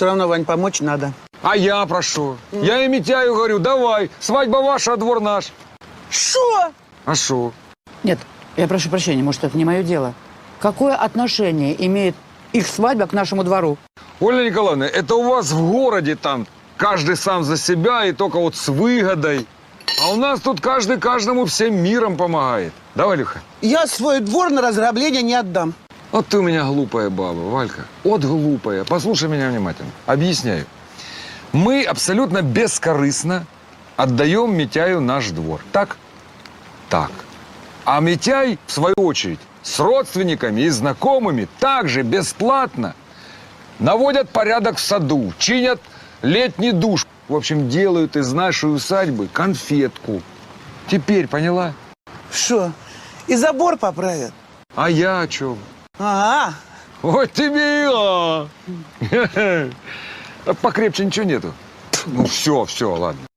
все равно, Вань, помочь надо. А я прошу. Я и Митяю говорю, давай, свадьба ваша, а двор наш. Шо? А шо? Нет, я прошу прощения, может, это не мое дело. Какое отношение имеет их свадьба к нашему двору? Ольга Николаевна, это у вас в городе там каждый сам за себя и только вот с выгодой. А у нас тут каждый каждому всем миром помогает. Да, Валюха? Я свой двор на разграбление не отдам. Вот ты у меня глупая баба, Валька. Вот глупая. Послушай меня внимательно. Объясняю. Мы абсолютно бескорыстно отдаем Митяю наш двор. Так? Так. А Митяй, в свою очередь, с родственниками и знакомыми также бесплатно наводят порядок в саду, чинят летний душ. В общем, делают из нашей усадьбы конфетку. Теперь поняла? Шо? И забор поправят? А я о чем? Ага. Вот тебе и а. Покрепче ничего нету. Ну все, ладно.